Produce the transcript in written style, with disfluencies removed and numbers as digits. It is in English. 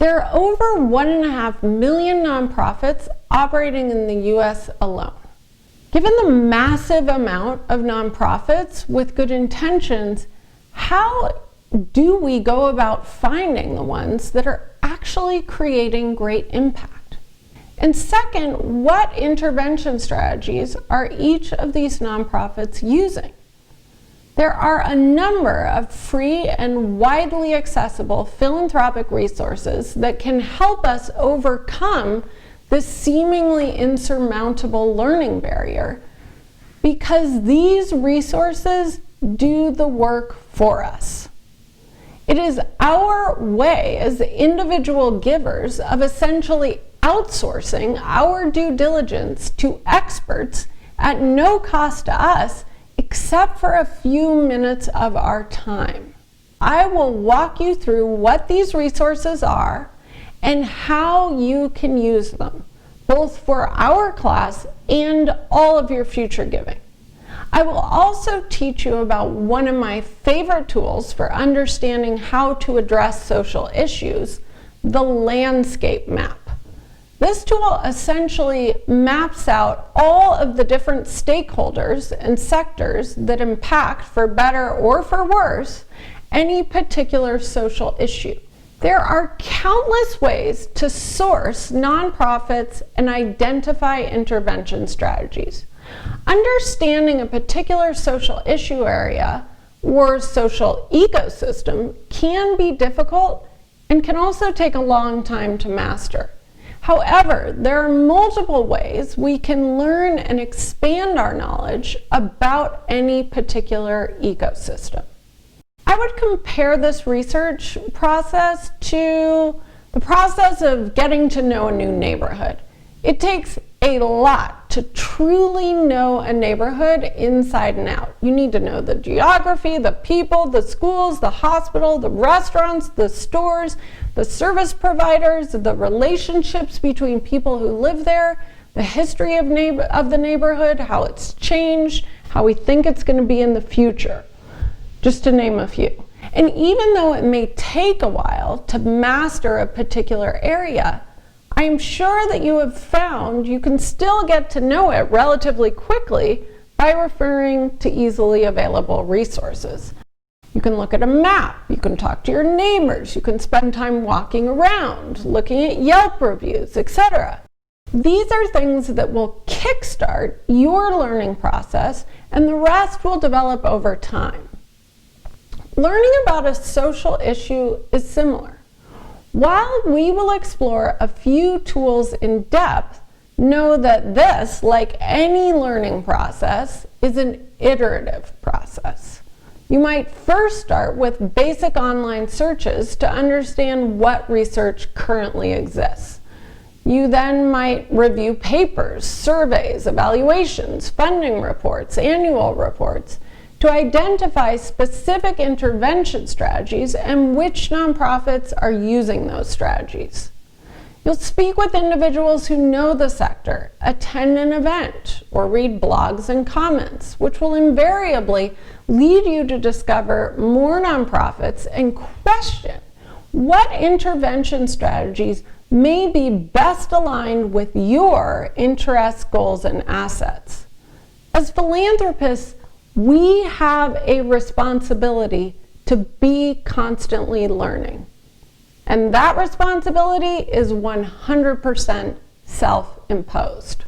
There are over 1.5 million nonprofits operating in the US alone. Given the massive amount of nonprofits with good intentions, how do we go about finding the ones that are actually creating great impact? And second, what intervention strategies are each of these nonprofits using? There are a number of free and widely accessible philanthropic resources that can help us overcome this seemingly insurmountable learning barrier, because these resources do the work for us. It is our way as individual givers of essentially outsourcing our due diligence to experts at no cost to us, except for a few minutes of our time. I will walk you through what these resources are and how you can use them, both for our class and all of your future giving. I will also teach you about one of my favorite tools for understanding how to address social issues, the landscape map. This tool essentially maps out all of the different stakeholders and sectors that impact, for better or for worse, any particular social issue. There are countless ways to source nonprofits and identify intervention strategies. Understanding a particular social issue area or social ecosystem can be difficult and can also take a long time to master. However, there are multiple ways we can learn and expand our knowledge about any particular ecosystem. I would compare this research process to the process of getting to know a new neighborhood. It takes a lot to truly know a neighborhood inside and out. You need to know the geography, the people, the schools, the hospital, the restaurants, the stores, the service providers, the relationships between people who live there, the history of the neighborhood, how it's changed, how we think it's going to be in the future, just to name a few. And even though it may take a while to master a particular area, I am sure that you have found you can still get to know it relatively quickly by referring to easily available resources. You can look at a map, you can talk to your neighbors, you can spend time walking around, looking at Yelp reviews, etc. These are things that will kickstart your learning process, and the rest will develop over time. Learning about a social issue is similar. While we will explore a few tools in depth, know that this, like any learning process, is an iterative process. You might first start with basic online searches to understand what research currently exists. You then might review papers, surveys, evaluations, funding reports, annual reports, to identify specific intervention strategies and which nonprofits are using those strategies. You'll speak with individuals who know the sector, attend an event, or read blogs and comments, which will invariably lead you to discover more nonprofits and question what intervention strategies may be best aligned with your interests, goals, and assets. As philanthropists, we have a responsibility to be constantly learning. And that responsibility is 100% self-imposed.